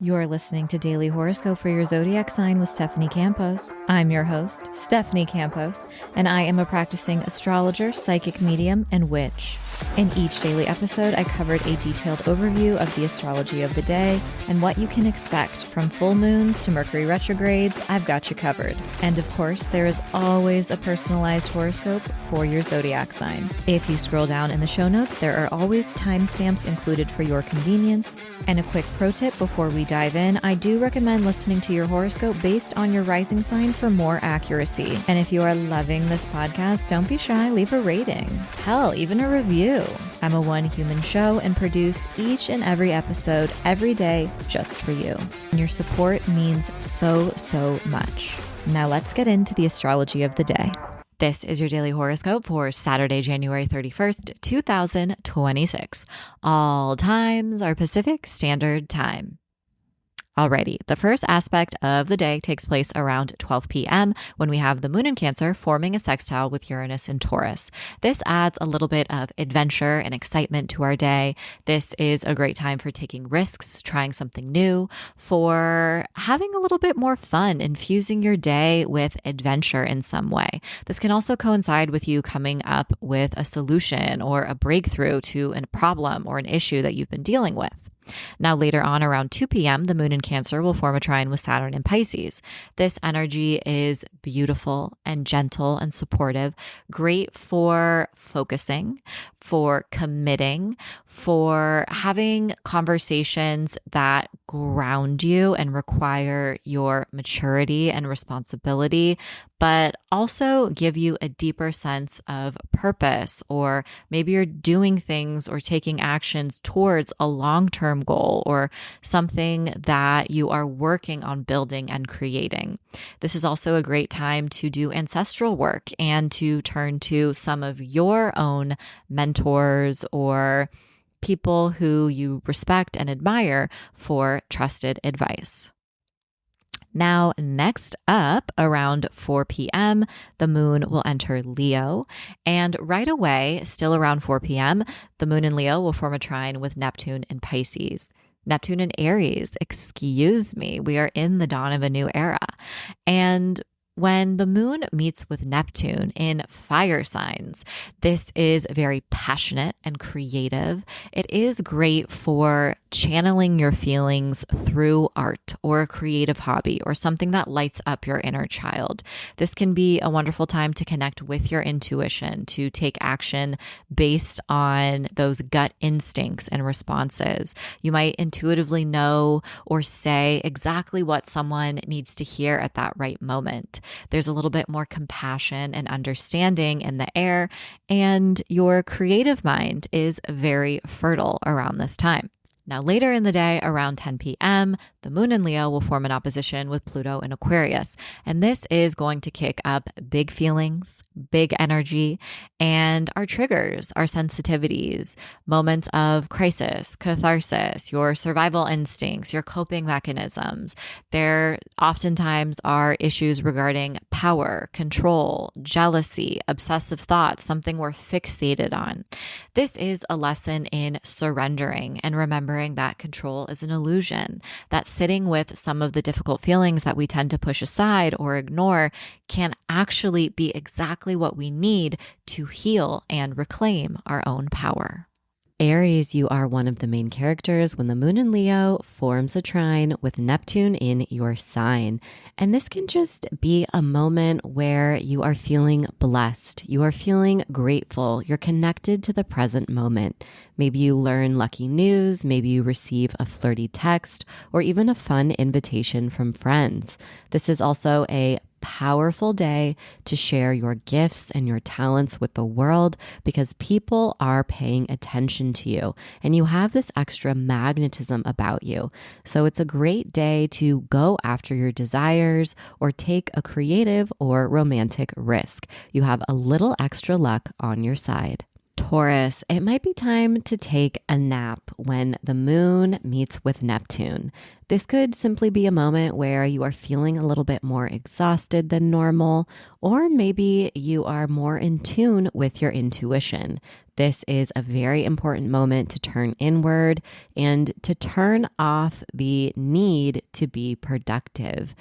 You're listening to Daily Horoscope for your zodiac sign with Stephanie Campos. I'm your host, Stephanie Campos, and I am a practicing astrologer, psychic medium, and witch. In each daily episode, I covered a detailed overview of the astrology of the day and what you can expect from full moons to Mercury retrogrades. I've got you covered. And of course, there is always a personalized horoscope for your zodiac sign. If you scroll down in the show notes, there are always timestamps included for your convenience. And a quick pro tip before we dive in, I do recommend listening to your horoscope based on your rising sign for more accuracy. And if you are loving this podcast, don't be shy, leave a rating. Hell, even a review. I'm a one human show and produce each and every episode every day just for you. And your support means so much. Now let's get into the astrology of the day. This is your daily horoscope for Saturday, January 31st, 2026. All times are Pacific Standard Time. Alrighty, the first aspect of the day takes place around 12 p.m. when we have the moon in Cancer forming a sextile with Uranus in Taurus. This adds a little bit of adventure and excitement to our day. This is a great time for taking risks, trying something new, for having a little bit more fun, infusing your day with adventure in some way. This can also coincide with you coming up with a solution or a breakthrough to a problem or an issue that you've been dealing with. Now, later on around 2 p.m., the moon in Cancer will form a trine with Saturn in Pisces. This energy is beautiful and gentle and supportive, great for focusing, for committing, for having conversations that ground you and require your maturity and responsibility, but also give you a deeper sense of purpose, or maybe you're doing things or taking actions towards a long-term goal or something that you are working on building and creating. This is also a great time to do ancestral work and to turn to some of your own mentors or people who you respect and admire for trusted advice. Now, next up, around 4 p.m., the moon will enter Leo. And right away, still around 4 p.m., the moon in Leo will form a trine with Neptune in Pisces. Neptune in Aries, excuse me, we are in the dawn of a new era. And when the moon meets with Neptune in fire signs, this is very passionate and creative. It is great for channeling your feelings through art or a creative hobby or something that lights up your inner child. This can be a wonderful time to connect with your intuition, to take action based on those gut instincts and responses. You might intuitively know or say exactly what someone needs to hear at that right moment. There's a little bit more compassion and understanding in the air, and your creative mind is very fertile around this time. Now, later in the day, around 10 p.m., the moon in Leo will form an opposition with Pluto in Aquarius. And this is going to kick up big feelings, big energy, and our triggers, our sensitivities, moments of crisis, catharsis, your survival instincts, your coping mechanisms. There oftentimes are issues regarding power, control, jealousy, obsessive thoughts, something we're fixated on. This is a lesson in surrendering and remembering that control is an illusion, that sitting with some of the difficult feelings that we tend to push aside or ignore can actually be exactly what we need to heal and reclaim our own power. Aries, you are one of the main characters when the moon in Leo forms a trine with Neptune in your sign. And this can just be a moment where you are feeling blessed. You are feeling grateful. You're connected to the present moment. Maybe you learn lucky news. Maybe you receive a flirty text or even a fun invitation from friends. This is also a powerful day to share your gifts and your talents with the world because people are paying attention to you and you have this extra magnetism about you. So it's a great day to go after your desires or take a creative or romantic risk. You have a little extra luck on your side. Taurus, it might be time to take a nap when the moon meets with Neptune. This could simply be a moment where you are feeling a little bit more exhausted than normal, or maybe you are more in tune with your intuition. This is a very important moment to turn inward and to turn off the need to be productive.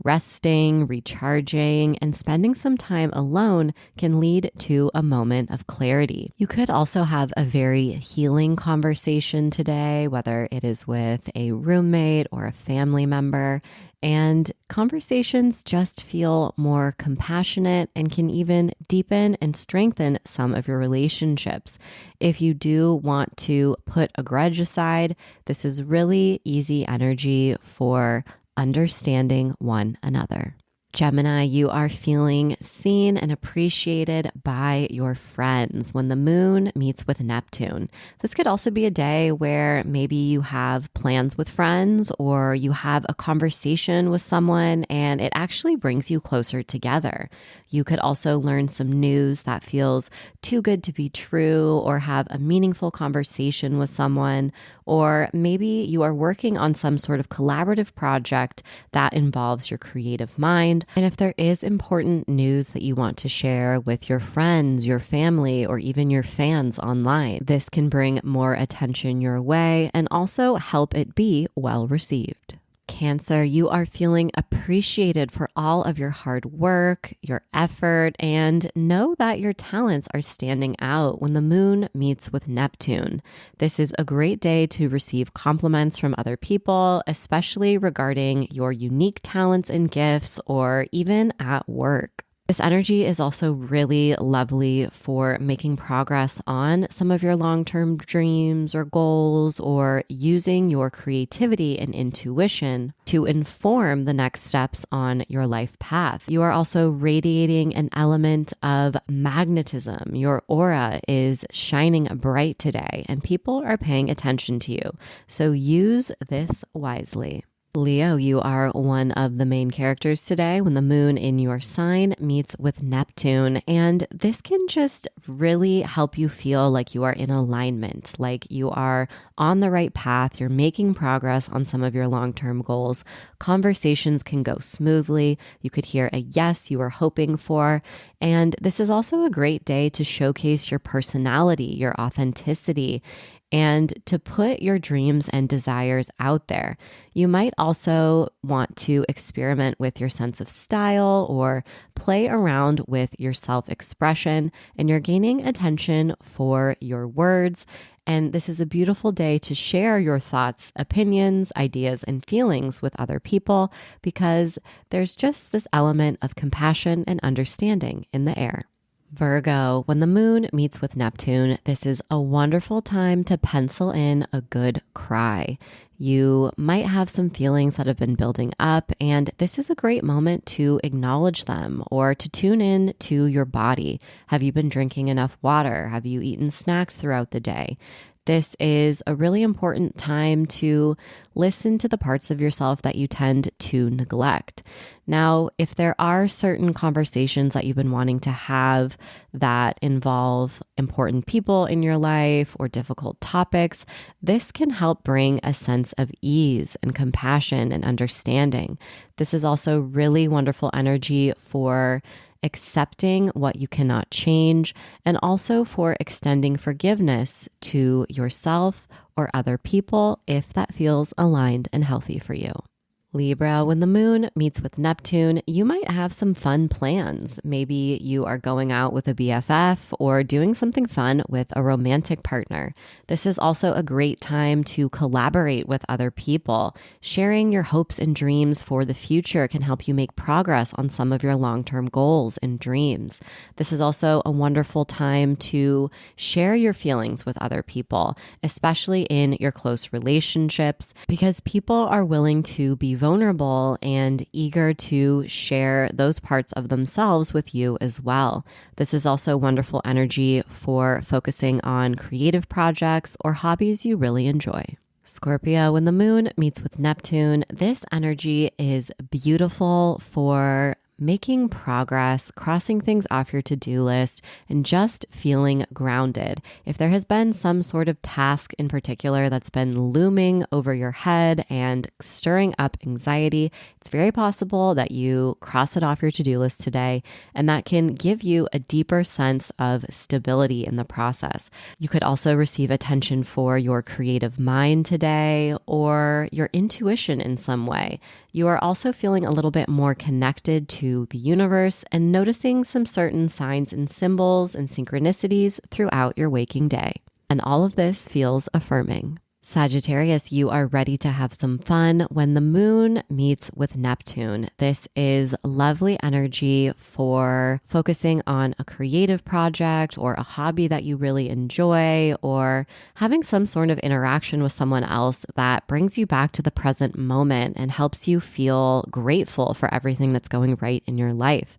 Resting, recharging, and spending some time alone can lead to a moment of clarity. You could also have a very healing conversation today, whether it is with a roommate or a family member. And conversations just feel more compassionate and can even deepen and strengthen some of your relationships. If you do want to put a grudge aside, this is really easy energy for understanding one another. Gemini, you are feeling seen and appreciated by your friends when the moon meets with Neptune. This could also be a day where maybe you have plans with friends or you have a conversation with someone and it actually brings you closer together. You could also learn some news that feels too good to be true or have a meaningful conversation with someone, or maybe you are working on some sort of collaborative project that involves your creative mind. And if there is important news that you want to share with your friends, your family, or even your fans online, this can bring more attention your way and also help it be well received. Cancer, you are feeling appreciated for all of your hard work, your effort, and know that your talents are standing out when the moon meets with Neptune. This is a great day to receive compliments from other people, especially regarding your unique talents and gifts, or even at work. This energy is also really lovely for making progress on some of your long-term dreams or goals, or using your creativity and intuition to inform the next steps on your life path. You are also radiating an element of magnetism. Your aura is shining bright today, and people are paying attention to you. So use this wisely. Leo, you are one of the main characters today when the moon in your sign meets with Neptune, and this can just really help you feel like you are in alignment, like you are on the right path, you're making progress on some of your long-term goals. Conversations can go smoothly. You could hear a yes you were hoping for, and this is also a great day to showcase your personality, your authenticity, and to put your dreams and desires out there. You might also want to experiment with your sense of style or play around with your self-expression, and you're gaining attention for your words. And this is a beautiful day to share your thoughts, opinions, ideas, and feelings with other people, because there's just this element of compassion and understanding in the air. Virgo, when the moon meets with Neptune, this is a wonderful time to pencil in a good cry. You might have some feelings that have been building up, and this is a great moment to acknowledge them or to tune in to your body. Have you been drinking enough water? Have you eaten snacks throughout the day? This is a really important time to listen to the parts of yourself that you tend to neglect. Now, if there are certain conversations that you've been wanting to have that involve important people in your life or difficult topics, this can help bring a sense of ease and compassion and understanding. This is also really wonderful energy for accepting what you cannot change, and also for extending forgiveness to yourself or other people if that feels aligned and healthy for you. Libra, when the moon meets with Neptune, you might have some fun plans. Maybe you are going out with a BFF or doing something fun with a romantic partner. This is also a great time to collaborate with other people. Sharing your hopes and dreams for the future can help you make progress on some of your long-term goals and dreams. This is also a wonderful time to share your feelings with other people, especially in your close relationships, because people are willing to be vulnerable and eager to share those parts of themselves with you as well. This is also wonderful energy for focusing on creative projects or hobbies you really enjoy. Scorpio, when the moon meets with Neptune, this energy is beautiful for making progress, crossing things off your to-do list, and just feeling grounded. If there has been some sort of task in particular that's been looming over your head and stirring up anxiety, it's very possible that you cross it off your to-do list today, and that can give you a deeper sense of stability in the process. You could also receive attention for your creative mind today or your intuition in some way. You are also feeling a little bit more connected to the universe and noticing some certain signs and symbols and synchronicities throughout your waking day. And all of this feels affirming. Sagittarius, you are ready to have some fun when the moon meets with Neptune. This is lovely energy for focusing on a creative project or a hobby that you really enjoy, or having some sort of interaction with someone else that brings you back to the present moment and helps you feel grateful for everything that's going right in your life.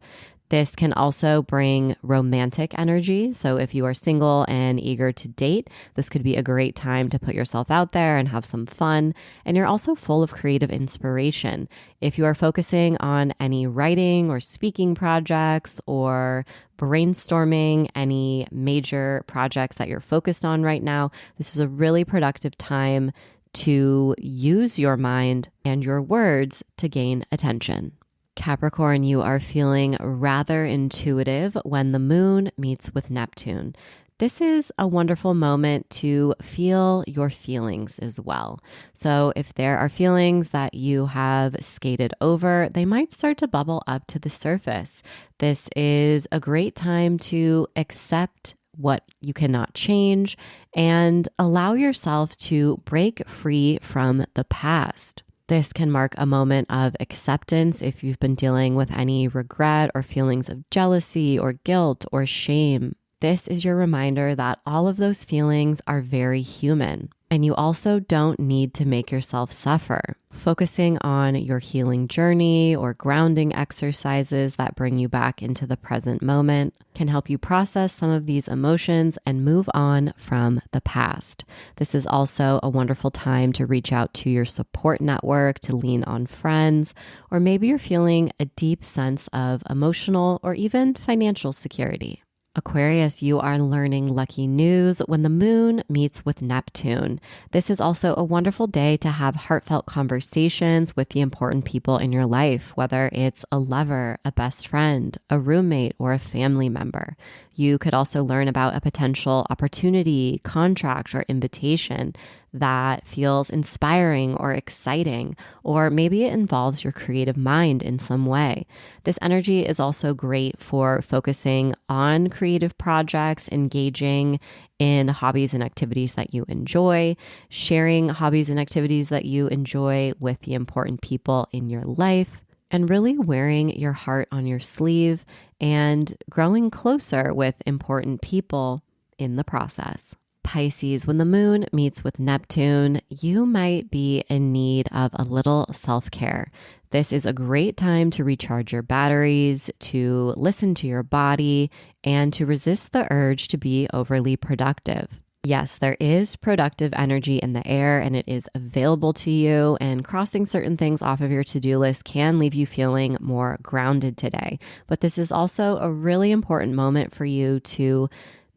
This can also bring romantic energy. So if you are single and eager to date, this could be a great time to put yourself out there and have some fun. And you're also full of creative inspiration. If you are focusing on any writing or speaking projects or brainstorming any major projects that you're focused on right now, this is a really productive time to use your mind and your words to gain attention. Capricorn, you are feeling rather intuitive when the moon meets with Neptune. This is a wonderful moment to feel your feelings as well. So if there are feelings that you have skated over, they might start to bubble up to the surface. This is a great time to accept what you cannot change and allow yourself to break free from the past. This can mark a moment of acceptance if you've been dealing with any regret or feelings of jealousy or guilt or shame. This is your reminder that all of those feelings are very human, and you also don't need to make yourself suffer. Focusing on your healing journey or grounding exercises that bring you back into the present moment can help you process some of these emotions and move on from the past. This is also a wonderful time to reach out to your support network, to lean on friends, or maybe you're feeling a deep sense of emotional or even financial security. Aquarius, you are learning lucky news when the moon meets with Neptune. This is also a wonderful day to have heartfelt conversations with the important people in your life, whether it's a lover, a best friend, a roommate, or a family member. You could also learn about a potential opportunity, contract, or invitation that feels inspiring or exciting, or maybe it involves your creative mind in some way. This energy is also great for focusing on creative projects, engaging in hobbies and activities that you enjoy, sharing hobbies and activities that you enjoy with the important people in your life, and really wearing your heart on your sleeve and growing closer with important people in the process. Pisces, when the moon meets with Neptune, you might be in need of a little self-care. This is a great time to recharge your batteries, to listen to your body, and to resist the urge to be overly productive. Yes, there is productive energy in the air and it is available to you, and crossing certain things off of your to-do list can leave you feeling more grounded today. But this is also a really important moment for you to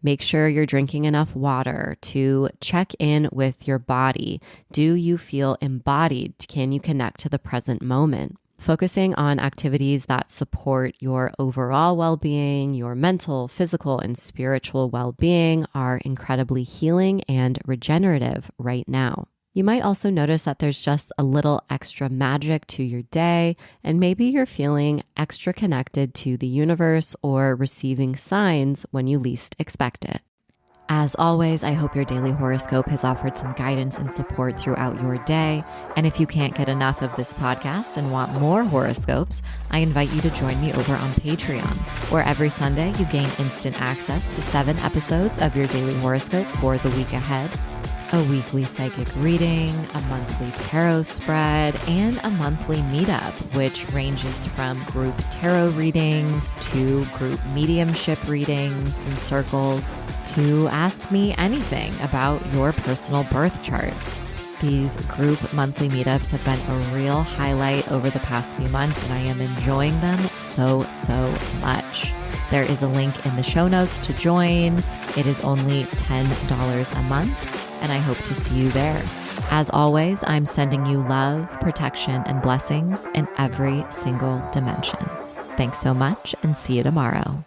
make sure you're drinking enough water, to check in with your body. Do you feel embodied? Can you connect to the present moment? Focusing on activities that support your overall well-being, your mental, physical, and spiritual well-being are incredibly healing and regenerative right now. You might also notice that there's just a little extra magic to your day, and maybe you're feeling extra connected to the universe or receiving signs when you least expect it. As always, I hope your daily horoscope has offered some guidance and support throughout your day. And if you can't get enough of this podcast and want more horoscopes, I invite you to join me over on Patreon, where every Sunday you gain instant access to 7 episodes of your daily horoscope for the week ahead, a weekly psychic reading, a monthly tarot spread, and a monthly meetup, which ranges from group tarot readings to group mediumship readings and circles to ask me anything about your personal birth chart. These group monthly meetups have been a real highlight over the past few months, and I am enjoying them so much. There is a link in the show notes to join. It is only $10 a month, and I hope to see you there. As always, I'm sending you love, protection, and blessings in every single dimension. Thanks so much, and see you tomorrow.